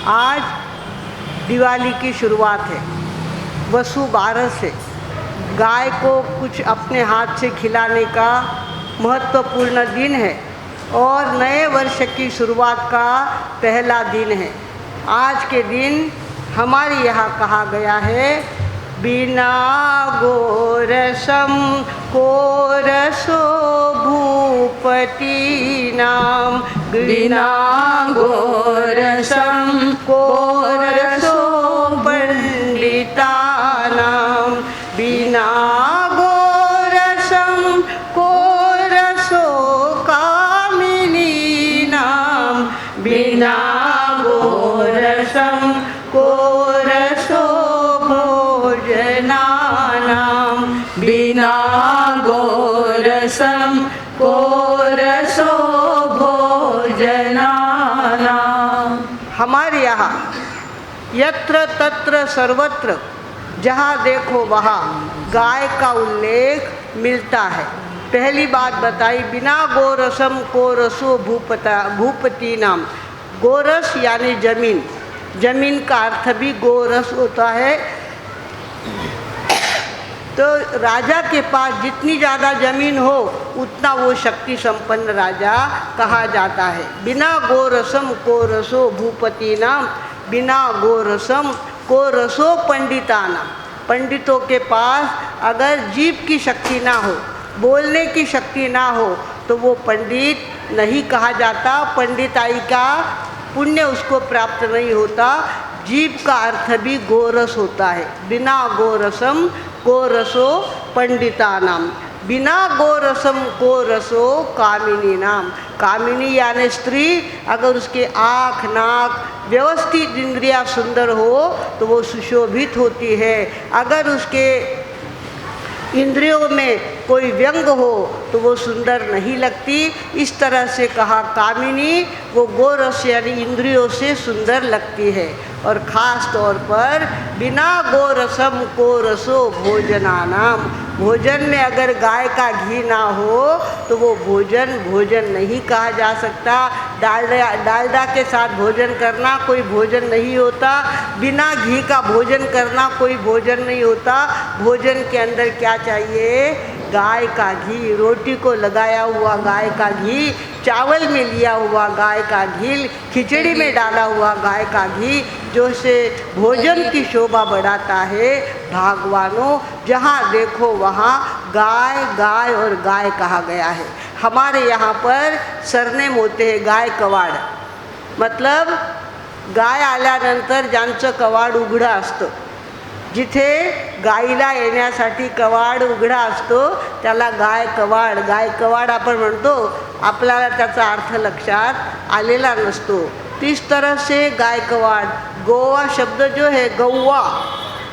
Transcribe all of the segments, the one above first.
आज दिवाली की शुरुआत है। वसु 12 से गाय को कुछ अपने हाथ से खिलाने का महत्वपूर्ण दिन है और नए वर्ष की शुरुआत का पहला दिन है। आज के दिन हमारे यहाँ कहा गया है, बिना गोरसम कोरसो भूपति नाम, बिना गोरसम कोरसो पंडिता नाम, बिना गोरसम कोरसो कामिनी नाम, बिना गोरसम कोरसो भोजना नाम, बिना गोरसम कोरसो भोजनानाम। हमारे यहाँ यत्र तत्र सर्वत्र जहाँ देखो वहाँ गाय का उल्लेख मिलता है। पहली बात बताई, बिना गोरसम कोरसो भूपति नाम। गोरस यानी जमीन, जमीन का अर्थ भी गोरस होता है। तो राजा के पास जितनी ज़्यादा ज़मीन हो उतना वो शक्ति संपन्न राजा कहा जाता है। बिना गोरसम कोरसो भूपति नाम, बिना गोरसम कोरसो पंडिता नाम। पंडितों के पास अगर जीभ की शक्ति ना हो, बोलने की शक्ति ना हो, तो वो पंडित नहीं कहा जाता। पंडिताई का पुण्य उसको प्राप्त नहीं होता। जीभ का अर्थ भी गोरस होता है। बिना गोरसम कोरसो पंडिता नाम, बिना गोरसम कोरसो कामिनी नाम। कामिनी यानी स्त्री, अगर उसके आँख नाक व्यवस्थित इंद्रियाँ सुंदर हो तो वो सुशोभित होती है। अगर उसके इंद्रियों में कोई व्यंग हो तो वो सुंदर नहीं लगती। इस तरह से कहा कामिनी वो गोरस यानी इंद्रियों से सुंदर लगती है। और ख़ास तौर पर बिना गोरसम कोरसो भोजनानाम, भोजन में अगर गाय का घी ना हो तो वो भोजन नहीं कहा जा सकता। डालडा के साथ भोजन करना कोई भोजन नहीं होता। बिना घी का भोजन करना कोई भोजन नहीं होता। भोजन के अंदर क्या चाहिए? गाय का घी, रोटी को लगाया हुआ गाय का घी, चावल में लिया हुआ गाय का घी, खिचड़ी में डाला हुआ गाय का घी, जो से भोजन की शोभा बढ़ाता है। भगवानों, जहाँ देखो वहाँ गाय गाय और गाय कहा गया है। हमारे यहाँ पर सरनेम होते हैं गाय कवाड, मतलब गाय आल्यानंतर ज्यांचं कवाड उघडं असतं, जिथे गाईला येण्यासाठी कवाड उघडा असतो त्याला गाय कवाड आपण म्हणतो। आपल्याला त्याचा अर्थ लक्षात आलेला नसतो। इस तरह से गाय कवाड। गोवा शब्द जो है गौवा,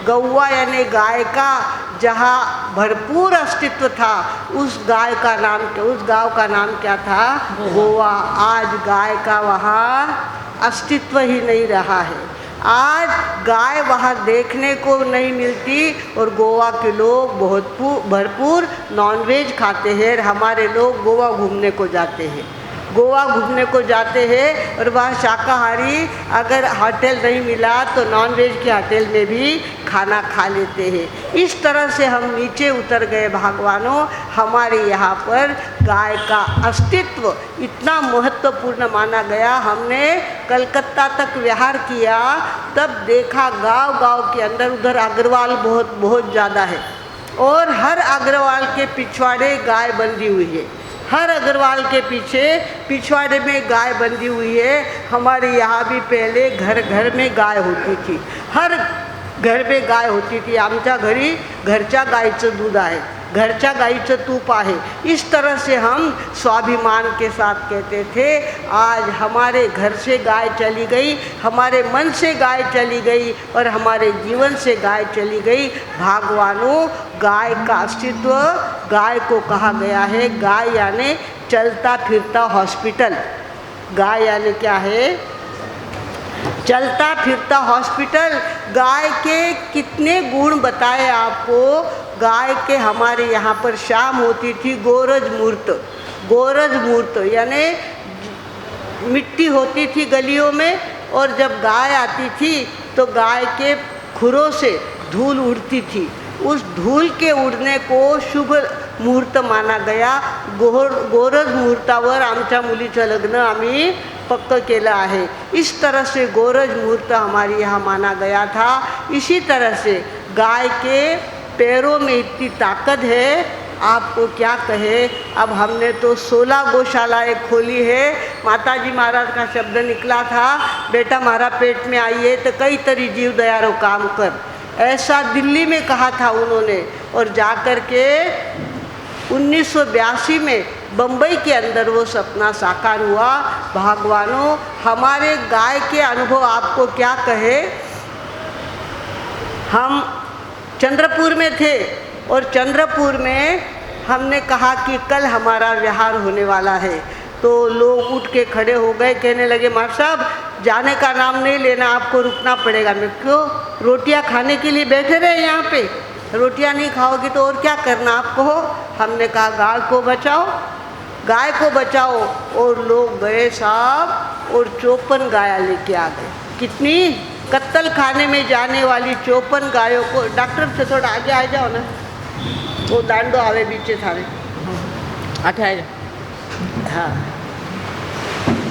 गौवा यानी गाय का, जहाँ भरपूर अस्तित्व था उस गाय का नाम, उस गांव का नाम क्या था? गोवा। आज गाय का वहाँ अस्तित्व ही नहीं रहा है। आज गाय वहाँ देखने को नहीं मिलती और गोवा के लोग बहुत भरपूर नॉनवेज खाते हैं। हमारे लोग गोवा घूमने को जाते हैं, गोवा घूमने को जाते हैं और वहाँ शाकाहारी अगर होटल नहीं मिला तो नॉनवेज के होटल में भी खाना खा लेते हैं। इस तरह से हम नीचे उतर गए भगवानों। हमारे यहाँ पर गाय का अस्तित्व इतना महत्वपूर्ण माना गया। हमने कलकत्ता तक विहार किया, तब देखा गांव-गांव के अंदर उधर अग्रवाल बहुत ज़्यादा है और हर अग्रवाल के पिछवाड़े गाय बंधी हुई है। हर अग्रवाल के पीछे पिछवाड़े में गाय बंधी हुई है। हमारे यहाँ भी पहले घर घर में गाय होती थी, हर घर में गाय होती थी। आमच्या घरी घरच्या गाईचं दूध आहे, घरच्या गाईचं तूप आहे। इस तरह से हम स्वाभिमान के साथ कहते थे। आज हमारे घर से गाय चली गई, हमारे मन से गाय चली गई और हमारे जीवन से गाय चली गई। भगवानों, गाय का अस्तित्व, गाय को कहा गया है, गाय यानी चलता फिरता हॉस्पिटल। गाय यानी क्या है? चलता फिरता हॉस्पिटल। गाय के कितने गुण बताए आपको। गाय के हमारे यहाँ पर शाम होती थी गोरज मूर्त यानी मिट्टी होती थी गलियों में और जब गाय आती थी तो गाय के खुरों से धूल उड़ती थी। उस धूल के उडणे को शुभ मुहूर्त माना गया। गोरज मुहूर्तावर आमच्या मुलीचं लग्न आम्ही पक्क केलं आहे। इस तरह से गोरज मुहूर्त हमारे यहाँ माना गया था। इसी तरह से गाय के पैरों में इतनी ताकत है, आपको क्या कहे। अब हमने तो 16 गौशालाएँ खोली है। माताजी महाराज का शब्द निकला था, बेटा हमारा पेट में आई है तो कई तरी जीव दयारो काम कर, ऐसा दिल्ली में कहा था उन्होंने। और जाकर के 1982 में बम्बई के अंदर वो सपना साकार हुआ। भगवानों, हमारे गाय के अनुभव आपको क्या कहे। हम चंद्रपुर में थे और चंद्रपुर में हमने कहा कि कल हमारा विहार होने वाला है, तो लोग उठ के खड़े हो गए, कहने लगे मार साहब जाने का नाम नहीं लेना, आपको रुकना पड़ेगा। मैं क्यों, रोटियां खाने के लिए बैठे रहे यहाँ पे, रोटियां नहीं खाओगी तो और क्या करना आपको हो। हमने कहा गाय को बचाओ, गाय को बचाओ। और लोग गए साहब और 54 गाय लेके आ गए। कितनी, कत्तल खाने में जाने वाली 54 गायों को। डॉक्टर से थोड़ा आगे आ जाओ ना, वो दांडो आवे बीचे थारे। हाँ,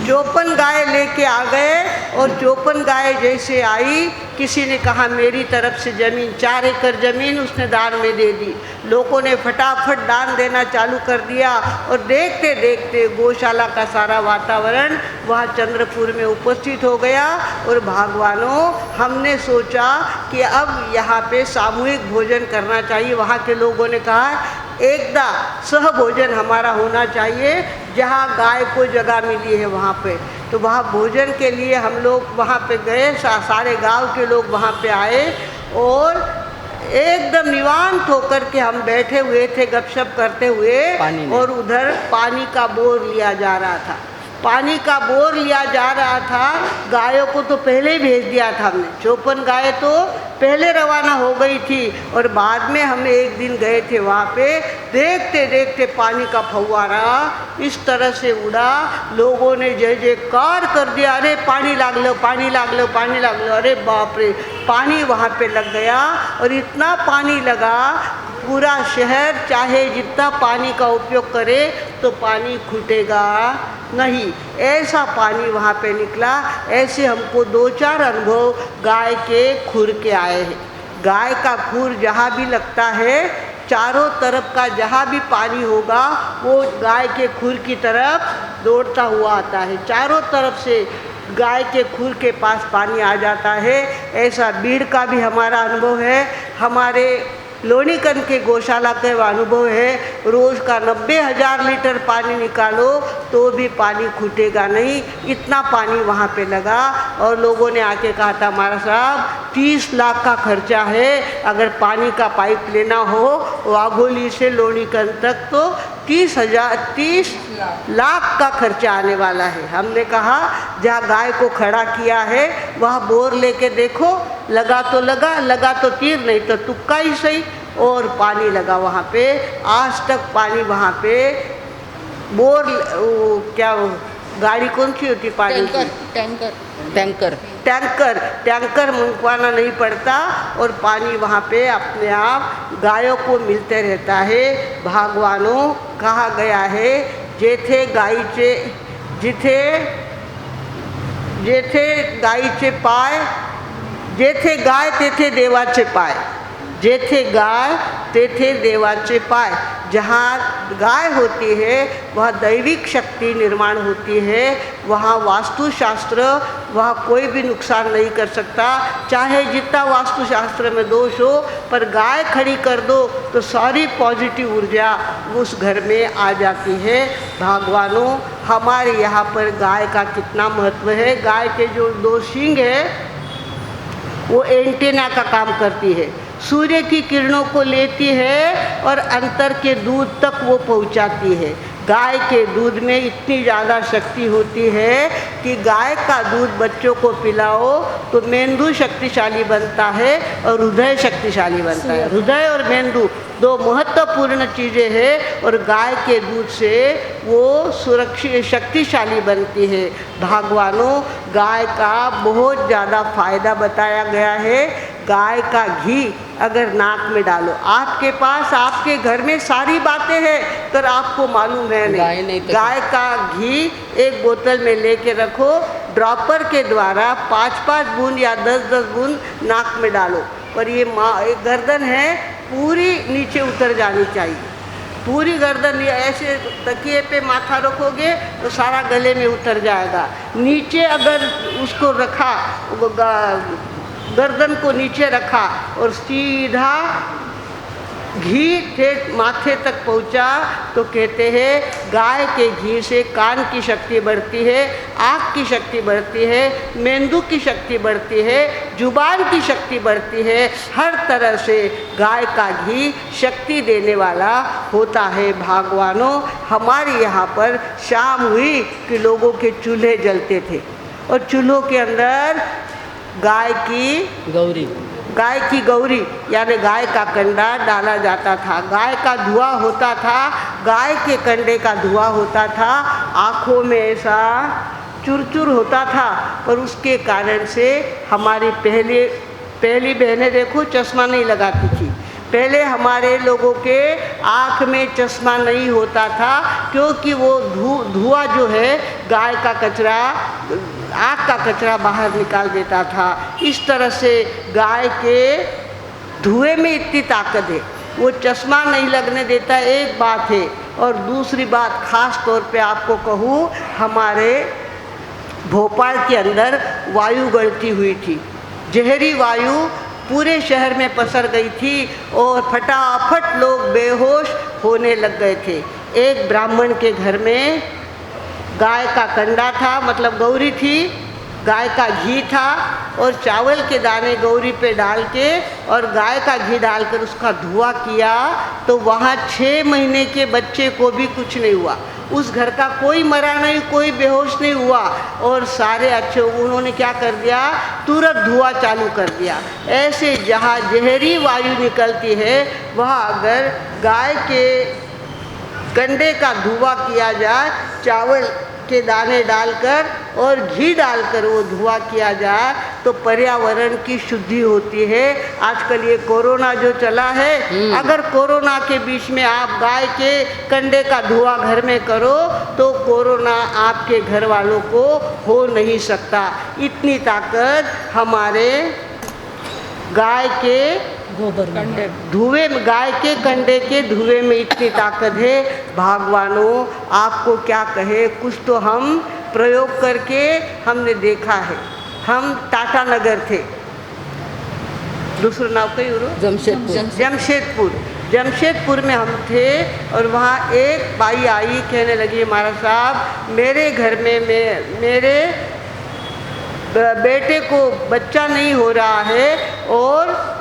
54 गाय लेके आ गए। और 54 गाय जैसे आई, किसी ने कहा मेरी तरफ से ज़मीन, 4 एकड़ ज़मीन उसने दान में दे दी। लोगों ने फटाफट दान देना चालू कर दिया। और देखते देखते गौशाला का सारा वातावरण वहाँ चंद्रपुर में उपस्थित हो गया। और भगवानों, हमने सोचा कि अब यहाँ पे सामूहिक भोजन करना चाहिए। वहाँ के लोगों ने कहा एकदा सह भोजन हमारा होना चाहिए, जहाँ गाय को जगह मिली है वहाँ पे। तो वहाँ भोजन के लिए हम लोग वहाँ पे गए, सारे गांव के लोग वहाँ पे आए और एकदम निवांत होकर के हम बैठे हुए थे गपशप करते हुए। और उधर पानी का बोर लिया जा रहा था, पानी का बोर लिया जा रहा था। गायों को तो पहले ही भेज दिया था हमने, 54 गायें तो पहले रवाना हो गई थी। और बाद में हम एक दिन गए थे वहाँ पे, देखते देखते पानी का फव्वारा इस तरह से उड़ा, लोगों ने जय जयकार कर दिया, अरे पानी लाग लो, पानी लाग लो, पानी लाग लो। अरे बाप रे, पानी वहाँ पे लग गया। और इतना पानी लगा, पूरा शहर चाहे जितना पानी का उपयोग करे तो पानी खुटेगा नहीं, ऐसा पानी वहाँ पे निकला। ऐसे हमको 2-4 अनुभव गाय के खुर के आए हैं। गाय का खुर जहाँ भी लगता है, चारों तरफ का जहाँ भी पानी होगा वो गाय के खुर की तरफ दौड़ता हुआ आता है। चारों तरफ से गाय के खुर के पास पानी आ जाता है। ऐसा बीड़ का भी हमारा अनुभव है। हमारे लोनीकन के गौशाला का अनुभव है, रोज़ का 90,000 लीटर पानी निकालो तो भी पानी खुटेगा नहीं, इतना पानी वहाँ पे लगा। और लोगों ने आके कहा था हमारा साहब 30 लाख का खर्चा है, अगर पानी का पाइप लेना हो वाघोली से लोनीकन तक तो 30 लाख का खर्चा आने वाला है। हमने कहा जहाँ गाय को खड़ा किया है वहाँ बोर लेके देखो, लगा तो लगा, लगा तो तीर, नहीं तो तुक्का ही सही। और पानी लगा वहाँ पे, आज तक पानी वहाँ पे बोर, क्या गाड़ी कौन सी होती पानी की, टैंकर मंगवाना नहीं पड़ता। और पानी वहाँ पे अपने आप गायों को मिलते रहता है। भगवानों, कहा गया है जेथे गायीचे, जेथे गायीचे पाय, जेथे गाय तेथे देवाचे पाय, जेथे गाय तेथे देवाचे पाय। जहाँ गाय होती है वहाँ दैविक शक्ति निर्माण होती है, वहाँ वास्तुशास्त्र, वहाँ कोई भी नुकसान नहीं कर सकता, चाहे जितना वास्तुशास्त्र में दोष हो, पर गाय खड़ी कर दो तो सारी पॉजिटिव ऊर्जा उस घर में आ जाती है। भगवानों, हमारे यहाँ पर गाय का कितना महत्व है। गाय के जो 2 सींग है वो एंटीना का काम करती है, सूर्य की किरणों को लेती है और अंतर के दूध तक वो पहुंचाती है। गाय के दूध में इतनी ज़्यादा शक्ति होती है कि गाय का दूध बच्चों को पिलाओ तो मेंदु शक्तिशाली बनता है और हृदय शक्तिशाली बनता है। हृदय और मेंदु 2 महत्वपूर्ण चीज़ें हैं और गाय के दूध से वो सुरक्षित शक्तिशाली बनती है। भगवानों, गाय का बहुत ज़्यादा फायदा बताया गया है। गाय का घी अगर नाक में डालो, आपके पास आपके घर में सारी बातें हैं पर आपको मालूम है नहीं। गाय का घी एक बोतल में लेके रखो, ड्रॉपर के द्वारा 5-5 बूंद या 10-10 बूंद नाक में डालो, पर ये गर्दन है पूरी नीचे उतर जानी चाहिए। पूरी गर्दन ऐसे तकिए पे माथा रखोगे तो सारा गले में उतर जाएगा। नीचे अगर उसको रखा, गर्दन को नीचे रखा और सीधा घी ठेठ माथे तक पहुंचा तो कहते हैं गाय के घी से कान की शक्ति बढ़ती है, आँख की शक्ति बढ़ती है, मेंदू की शक्ति बढ़ती है, जुबान की शक्ति बढ़ती है। हर तरह से गाय का घी शक्ति देने वाला होता है। भगवानों, हमारे यहाँ पर शाम हुई कि लोगों के चूल्हे जलते थे और चूल्हों के अंदर गाय की गौरी यानी गाय का कंडा डाला जाता था। गाय का धुआं होता था, गाय के कंडे का धुआं होता था। आँखों में ऐसा चुरचुर होता था, पर उसके कारण से हमारी पहली बहनें देखो चश्मा नहीं लगाती थी। पहले हमारे लोगों के आँख में चश्मा नहीं होता था क्योंकि वो धुआं जो है गाय का कचरा, आँख का कचरा बाहर निकाल देता था। इस तरह से गाय के धुएं में इतनी ताकत है, वो चश्मा नहीं लगने देता, एक बात है। और दूसरी बात ख़ास तौर पे आपको कहूँ, हमारे भोपाल के अंदर वायु गलती हुई थी, जहरी वायु पूरे शहर में पसर गई थी और फटाफट लोग बेहोश होने लग गए थे। एक ब्राह्मण के घर में गाय का कंडा था, मतलब गौरी थी, गाय का घी था और चावल के दाने गौरी पे डाल के और गाय का घी डालकर उसका धुआं किया तो वहाँ 6 महीने के बच्चे को भी कुछ नहीं हुआ। उस घर का कोई मरा नहीं, कोई बेहोश नहीं हुआ और सारे अच्छे। उन्होंने क्या कर दिया, तुरंत धुआं चालू कर दिया। ऐसे जहाँ जहरी वायु निकलती है वहाँ अगर गाय के कंडे का धुआं किया जाए, चावल के दाने डालकर और घी डालकर वो धुआं किया जाए तो पर्यावरण की शुद्धि होती है। आजकल ये कोरोना जो चला है, अगर कोरोना के बीच में आप गाय के कंडे का धुआं घर में करो तो कोरोना आपके घर वालों को हो नहीं सकता। इतनी ताकत हमारे गाय के धुएं में, गाय के कंडे के धुएं में इतनी ताकत है। भगवानों, आपको क्या कहे, कुछ तो हम प्रयोग करके हमने देखा है। हम टाटा नगर थे, दूसरा नाम कहीं जमशेदपुर में हम थे और वहाँ एक बाई आई, कहने लगी महाराज साहब मेरे घर में मेरे बेटे को बच्चा नहीं हो रहा है और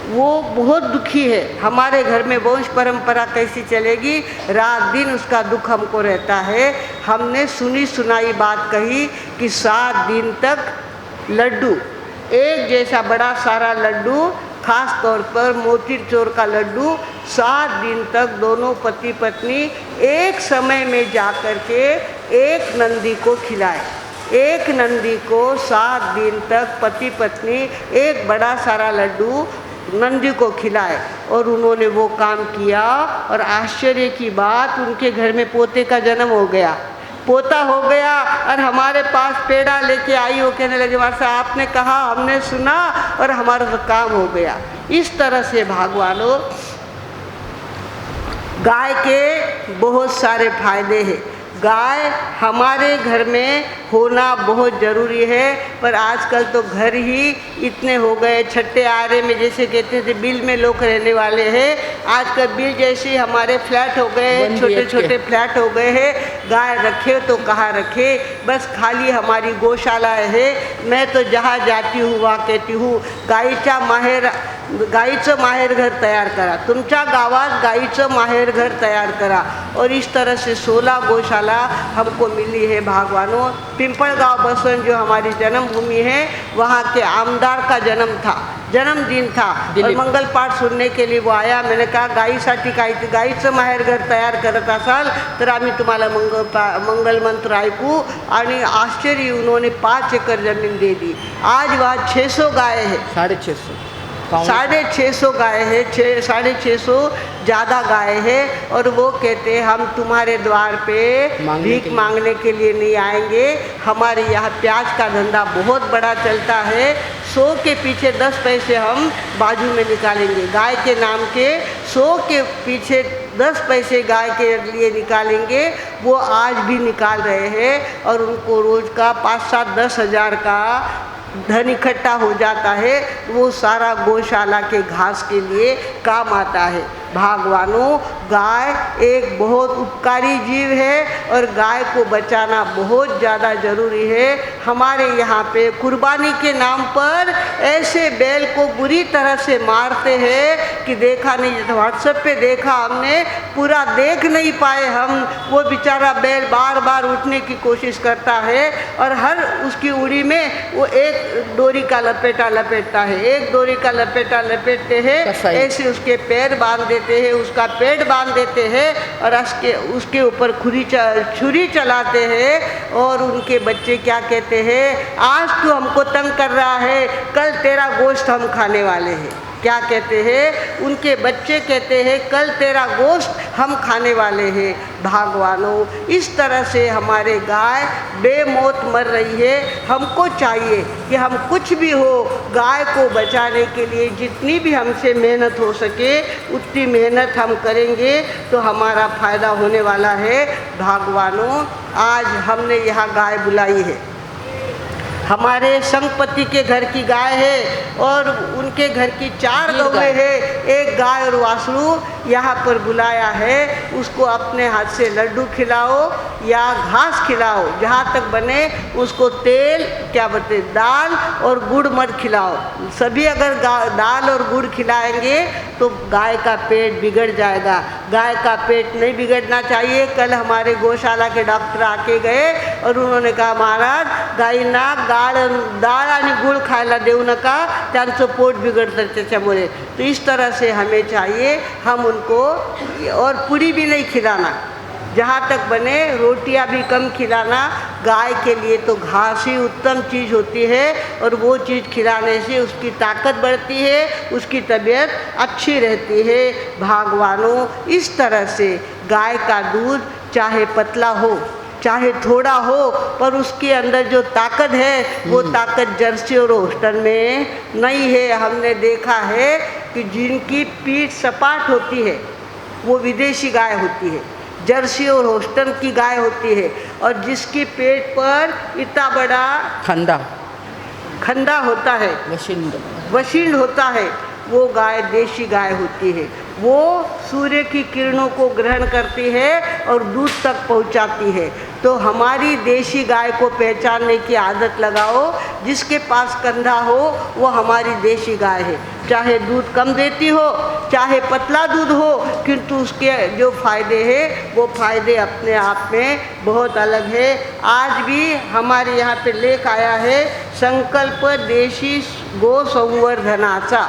वो बहुत दुखी है। हमारे घर में वंश परंपरा कैसी चलेगी, रात दिन उसका दुख हमको रहता है। हमने सुनी सुनाई बात कही कि 7 दिन तक लड्डू, एक जैसा बड़ा सारा लड्डू, खास तौर पर मोती चूर का लड्डू 7 दिन तक दोनों पति पत्नी एक समय में जा कर के एक नंदी को खिलाए। एक नंदी को 7 दिन तक पति पत्नी एक बड़ा सारा लड्डू नंदी को खिलाए और उन्होंने वो काम किया और आश्चर्य की बात, उनके घर में पोते का जन्म हो गया, पोता हो गया और हमारे पास पेड़ा लेके आई। वो कहने लगे महाराज साहब आपने कहा, हमने सुना और हमारा तो काम हो गया। इस तरह से भगवानों, गाय के बहुत सारे फायदे हैं। गाय हमारे घर में होना बहुत ज़रूरी है, पर आजकल तो घर ही इतने हो गए, छट्टे आरे में जैसे कहते थे बिल में लोग रहने वाले हैं। आजकल बिल जैसे हमारे फ्लैट हो गए, छोटे छोटे फ्लैट हो गए हैं। गाय रखे तो कहाँ रखे, बस खाली हमारी गौशाला है। मैं तो जहाँ जाती हूँ वहाँ कहती हूँ गाईचं माहेरघर तयार करा, तुमच्या गावात गाईचं माहेरघर तयार करा। और इस तरह से 16 गौशाला हमको मिली है। भगवानों, पिंपलगांव बसवन जो हमारी जन्मभूमि है, वहाँ के आमदार का जन्म था। जन्मदिन था और दिलीप. मंगल पाठ सुनने के लिए वो आया. मैंने कहा गाईसाठी गाईचं माहेर घर तयार करत असाल तर आम्ही तुम्हाला मंगल मंत्र ऐकू. आणि आश्चर्य, उन्होंने 5 एकड़ ज़मीन दे दी. आज वहाँ 600 गाय है, 650 गाय है, 650 ज़्यादा गाय है. और वो कहते हैं हम तुम्हारे द्वार पे भीख मांगने के लिए नहीं आएंगे. हमारे यहाँ प्याज का धंधा बहुत बड़ा चलता है. 100 के पीछे 10 पैसे हम बाजू में निकालेंगे. गाय के नाम के 100 के पीछे 10 पैसे गाय के लिए निकालेंगे. वो आज भी निकाल रहे हैं और उनको रोज़ का 5-7-10 हज़ार का धन इकट्ठा हो जाता है. वो सारा गौशाला के घास के लिए काम आता है. भागवानों, गाय एक बहुत उपकारी जीव है और गाय को बचाना बहुत ज़्यादा ज़रूरी है. हमारे यहाँ पे कुर्बानी के नाम पर ऐसे बैल को बुरी तरह से मारते हैं कि देखा नहीं. व्हाट्सएप पे देखा हमने, पूरा देख नहीं पाए हम. वो बेचारा बैल बार बार उठने की कोशिश करता है और हर उसकी उड़ी में वो एक डोरी का लपेटा लपेटता है, एक डोरी का लपेटा लपेटते हैं. ऐसे उसके पैर बांध देते हैं, उसका पेट बांध देते हैं और उसके ऊपर छुरी चलाते हैं. और उनके बच्चे क्या कहते हैं, आज तू हमको तंग कर रहा है, कल तेरा गोश्त हम खाने वाले हैं. क्या कहते हैं उनके बच्चे, कहते हैं कल तेरा गोश्त हम खाने वाले हैं. भागवानों, इस तरह से हमारे गाय बेमौत मर रही है. हमको चाहिए कि हम कुछ भी हो गाय को बचाने के लिए जितनी भी हमसे मेहनत हो सके उतनी मेहनत हम करेंगे तो हमारा फ़ायदा होने वाला है. भागवानों, आज हमने यहाँ गाय बुलाई है. हमारे संगपति के घर की गाय है और उनके घर की 4 गौएं है, एक गाय और वासरू यहाँ पर बुलाया है. उसको अपने हाथ से लड्डू खिलाओ या घास खिलाओ, जहाँ तक बने उसको तेल क्या बोलते दाल और गुड़ मत खिलाओ. सभी अगर दाल और गुड़ खिलाएंगे तो गाय का पेट बिगड़ जाएगा. गाय का पेट नहीं बिगड़ना चाहिए. कल हमारे गौशाला के डॉक्टर आके गए और उन्होंने कहा महाराज गाईंना डाळ आणि गुळ खायला देऊ नका, त्यांचं पोट बिगड़तं त्याच्यामुळे. तो इस तरह से हमें चाहिए हम उनको, और पूरी भी नहीं खिलाना, जहाँ तक बने रोटियां भी कम खिलाना. गाय के लिए तो घास ही उत्तम चीज़ होती है और वो चीज़ खिलाने से उसकी ताकत बढ़ती है, उसकी तबीयत अच्छी रहती है. भागवानों, इस तरह से गाय का दूध चाहे पतला हो चाहे थोड़ा हो, पर उसके अंदर जो ताकत है वो ताकत जर्सी और होस्टन में नहीं है. हमने देखा है कि जिनकी पीठ सपाट होती है वो विदेशी गाय होती है, जर्सी और होस्टन की गाय होती है. और जिसकी पेट पर इतना बड़ा खंडा होता है, वशिंड होता है, वो गाय देशी गाय होती है. वो सूर्य की किरणों को ग्रहण करती है और दूध तक पहुंचाती है. तो हमारी देशी गाय को पहचानने की आदत लगाओ. जिसके पास कंधा हो वो हमारी देशी गाय है. चाहे दूध कम देती हो चाहे पतला दूध हो, किंतु उसके जो फ़ायदे हैं वो फ़ायदे अपने आप में बहुत अलग है. आज भी हमारे यहाँ पे लेख आया है संकल्प देशी गो संवर्धनाचा,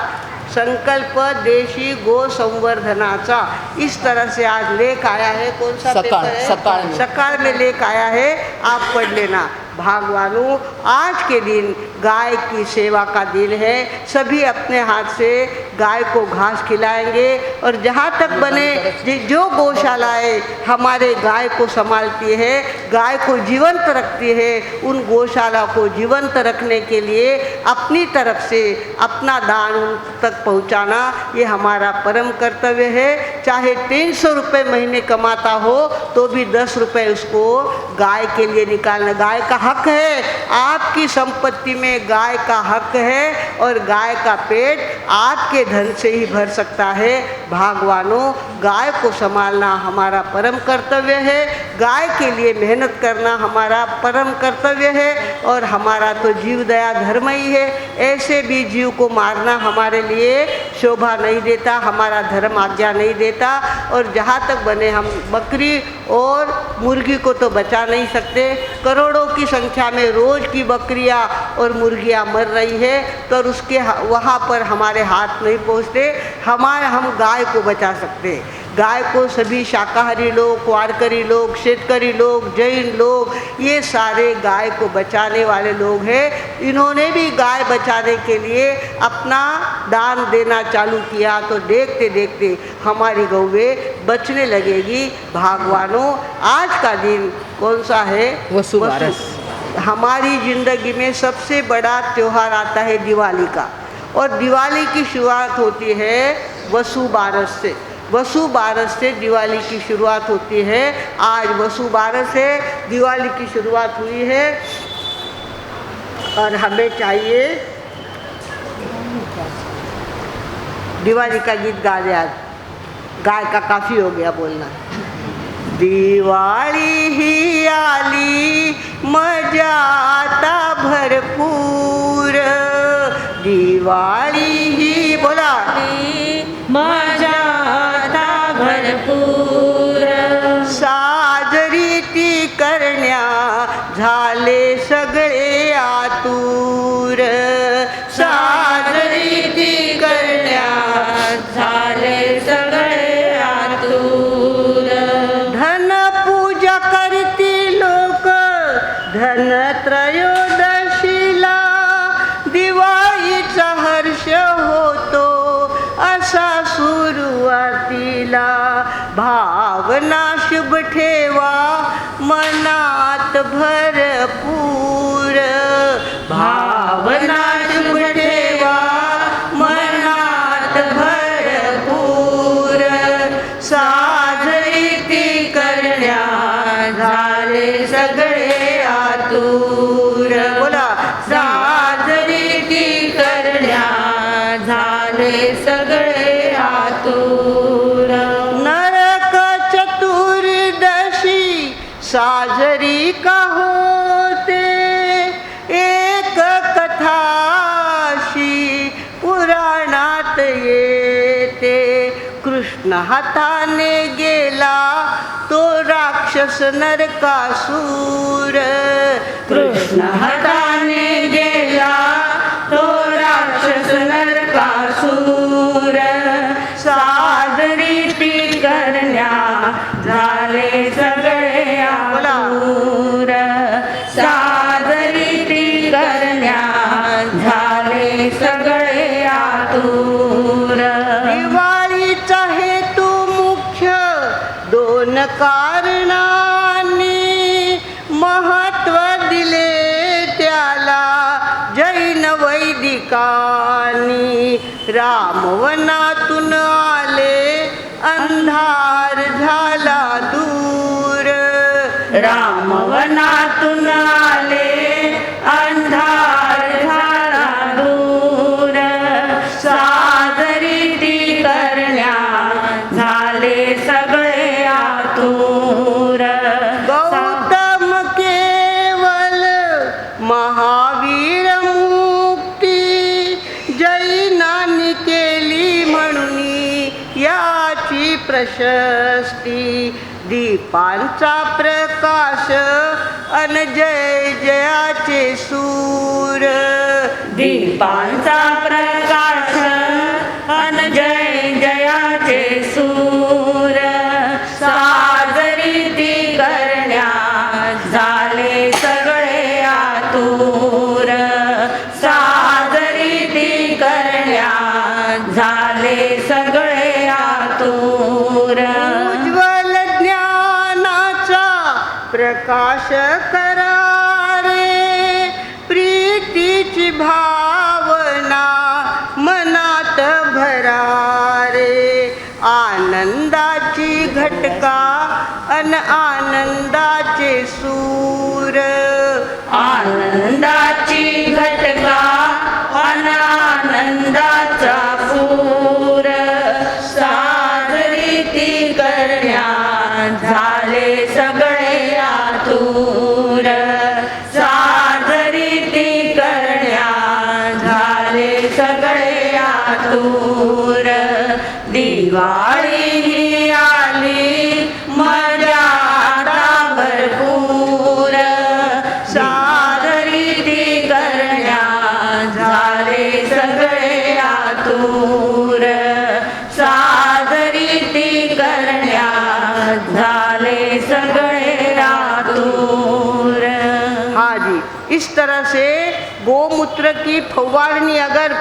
संकल्प देशी गो संवर्धनाचा. इस तरह से आज लेख आया है. कौन सा पेपर है? सकाळ में लेख आया है, आप पढ़ लेना. भागवानों, आज के दिन गाय की सेवा का दिन है. सभी अपने हाथ से गाय को घास खिलाएंगे और जहाँ तक बने जो गौशालाएँ हमारे गाय को संभालती है, गाय को जीवंत रखती है, उन गौशाला को जीवंत रखने के लिए अपनी तरफ से अपना दान उन तक पहुँचाना ये हमारा परम कर्तव्य है. चाहे 300 रुपये महीने कमाता हो तो भी 10 रुपये उसको गाय के लिए निकालना. गाय का हक है, आपकी संपत्ति में गाय का हक है और गाय का पेट आपके धन से ही भर सकता है. भागवानों, गाय को संभालना हमारा परम कर्तव्य है. गाय के लिए मेहनत करना हमारा परम कर्तव्य है और हमारा तो जीव दया धर्म ही है. ऐसे भी जीव को मारना हमारे लिए शोभा नहीं देता, हमारा धर्म आज्ञा नहीं देता। और जहाँ तक बने हम बकरी और मुर्गी को तो बचा नहीं सकते। करोड़ों की संख्या में रोज़ की बकरियाँ और मुर्गियाँ मर रही है, तो उसके वहाँ पर हमारे हाथ नहीं पहुँचते। हम गाय को बचा सकते हैं। गाय को सभी शाकाहारी लोग, वारकरी लोग, शेतकरी लोग, जैन लोग, ये सारे गाय को बचाने वाले लोग हैं। इन्होंने भी गाय बचाने के लिए अपना दान देना चालू किया, तो देखते देखते हमारी गौवें बचने लगेगी। भगवानों, आज का दिन कौन सा है? वसुबारस। हमारी ज़िंदगी में सबसे बड़ा त्यौहार आता है दिवाली का, और दिवाली की शुरुआत होती है वसुबारस से। वसुबारस से दिवाली की शुरुआत होती है। आज वसुबारस है, दिवाली की शुरुआत हुई है, और हमें चाहिए दिवाली का गीत गा दे। आज गाय का काफ़ी हो गया बोलना। दिवाळी ही आली मजा आता भरपूर, दिवाळी ही बोला मजा आता भरपूर, साजरी ती करण्या झाले सगळे आतुर, साजरी ती करण्या झाले सगळे आतुर, धन पूजा करती लोक धनत्रयोदशीला, दिवाळीचा हर्ष होतो असा सुरुवातीला, भावना शुभ ठेवा मनात भरपूर, भावना शुभ ठेवा मनात भरपूर, साजरी ती करण्या झाले सगळे आतुर, बोला साजरी ती करण्या झाले सगळे आतुर, नरक चतुर्दशी साजरी का होते, एक कथाशी पुराणात येते, कृष्ण हाताने गेला तो राक्षस नरकासूर, कृष्ण हाताने गेला तो राक्षस नरकासूर, साजरी ती करण्या झाले सगळे आतुर, साजरी ती करण्या झाले सगळे आतुर, दिवाळीचा हेतू मुख्य दोन कारणांनी महत्त्व दिले त्याला जैन वैदिकांनी, रामवनातून आले अंधार झाला दूर, रामवनातून आले अंधार झाला दूर, साजरी ती करण्या झाले सगळे आतुर, गौतम केवल महावीर मुक्ती जैनांनी केली म्हणून याची प्रशस्ती, दीपांचा प्रकाश अन जय जयाचे सूर, दीपांचा प्रकाश अन जय जयाचे सूर, साजरी ती करण्या झाले सगळे आतुर, साजरी ती करण्या झाले सगळे आतुर, उज्ज्वल ज्ञानाचा प्रकाश करा रे, प्रीतीची भावना मनात भरा रे, आनंदाची घटका अन आनंदाचे सूर, आनंदाची घटका अन आनंदाचा पूर, साजरी ती करण्या झाले सगळे आतुर, साजरी ती करण्या झाले सगळे आतुर, आतुर दिवाळी ही आली मजा आता भरपूर साजरी करण्या झाले सगळे आतुर साजरी करण्या झाले सगळे आतुर। हाँ जी, इस तरह से गोमूत्र की फव्वारनी अगर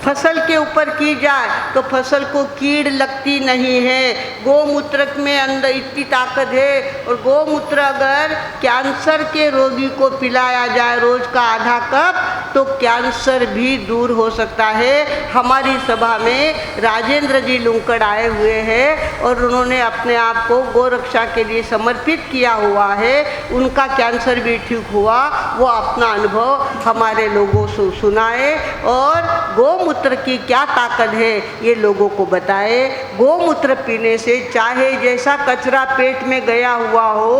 फसल के ऊपर की जाए तो फसल को कीड़ लगती नहीं है। गोमूत्र में अंदर इतनी ताकत है। और गोमूत्र अगर कैंसर के रोगी को पिलाया जाए रोज का आधा कप तो कैंसर भी दूर हो सकता है। हमारी सभा में राजेंद्र जी लुंकड़ आए हुए हैं और उन्होंने अपने आप को गोरक्षा के लिए समर्पित किया हुआ है। उनका कैंसर भी ठीक हुआ। वो अपना अनुभव हमारे लोगों से सुनाए और गोमूत्र की क्या ताकत है ये लोगों को बताए। गोमूत्र पीने से चाहे जैसा कचरा पेट में गया हुआ हो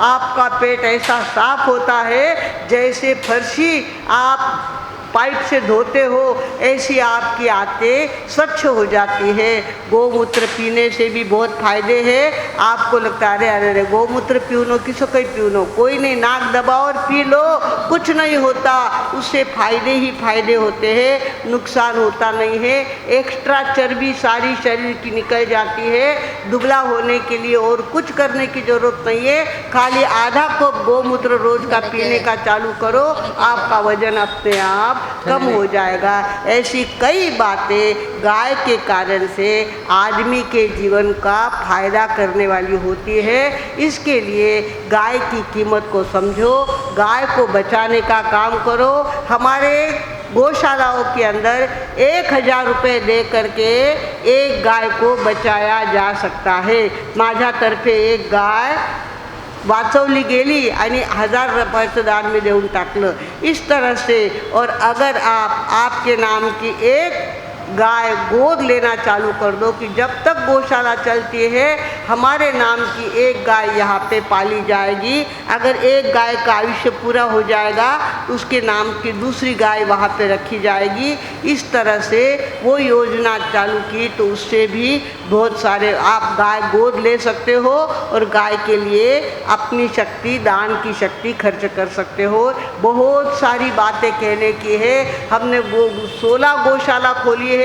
आपका पेट ऐसा साफ होता है जैसे फर्शी आप पाइप से धोते हो ऐसी आपकी आंतें स्वच्छ हो जाती है। गोमूत्र पीने से भी बहुत फायदे हैं। आपको लगता है अरे अरे गोमूत्र पीनो किसो कहीं पीनो, कोई नहीं, नाक दबाओ और पी लो, कुछ नहीं होता। उससे फायदे ही फायदे होते हैं, नुकसान होता नहीं है। एक्स्ट्रा चर्बी सारी शरीर की निकल जाती है। दुबला होने के लिए और कुछ करने की ज़रूरत नहीं है। खाली आधा कप गोमूत्र रोज का पीने का चालू करो, आपका वजन अपने आप कम हो जाएगा। ऐसी कई बातें गाय के कारण से आदमी के जीवन का फायदा करने वाली होती है। इसके लिए गाय की कीमत को समझो, गाय को बचाने का काम करो। हमारे गौशालाओं के अंदर 1000 रुपये दे करके एक गाय को बचाया जा सकता है। माझ्यातर्फे एक गाय वाचवली गेली आणि 1000 रुपयाचं दान मी देऊन टाकलं। इस तरह से और अगर आप आपके नाम की एक गाय गोद लेना चालू कर दो कि जब तक गौशाला चलती है हमारे नाम की एक गाय यहाँ पे पाली जाएगी। अगर एक गाय का आयुष्य पूरा हो जाएगा तो उसके नाम की दूसरी गाय वहाँ पे रखी जाएगी। इस तरह से वो योजना चालू की तो उससे भी बहुत सारे आप गाय गोद ले सकते हो और गाय के लिए अपनी शक्ति, दान की शक्ति खर्च कर सकते हो। बहुत सारी बातें कहने की है। हमने 16 गौशाला खोली है,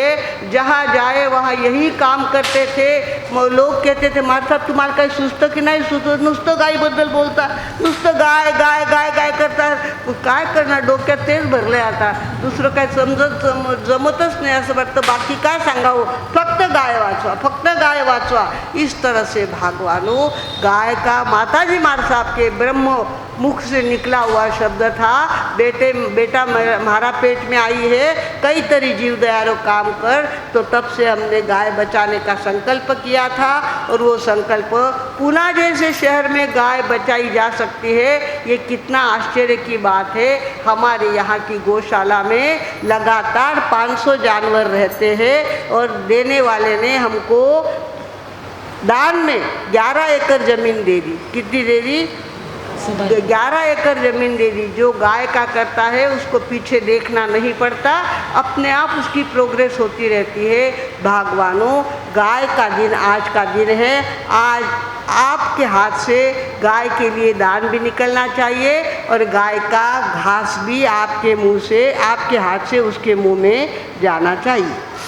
जहाँ जाए वहाँ यही काम करते थे। लोग कहते थे मार साहब तुम्हाला काही सुचतं की नाही सुचत, नुसतं गायीबद्दल बोलता, नुसतं गाय गाय गाय गाय करता, काय करणार, डोक्यात तेच भरले आता, दुसरं काय जमतच नाही असं वाटतं। बाकी काय सांगावं, फक्त गाय वाचवा, फक्त गाय वाचवा। इस तरह से भगवानों गाय का माताजी मार साहब के ब्रह्म मुख से निकला हुआ शब्द था, बेटा हमारा पेट में आई है, कई तरी जीव दयारो काम कर। तो तब से हमने गाय बचाने का संकल्प किया था और वो संकल्प पूना जैसे शहर में गाय बचाई जा सकती है, ये कितना आश्चर्य की बात है। हमारे यहाँ की गौशाला में लगातार 500 जानवर रहते हैं और देने वाले ने हमको दान में 11 एकड़ ज़मीन दे दी। कितनी दे दी? 11 एकड़ ज़मीन दे दी। जो गाय का करता है उसको पीछे देखना नहीं पड़ता, अपने आप उसकी प्रोग्रेस होती रहती है। भगवानों गाय का दिन आज का दिन है। आज आपके हाथ से गाय के लिए दान भी निकलना चाहिए और गाय का घास भी आपके मुंह से, आपके हाथ से उसके मुंह में जाना चाहिए।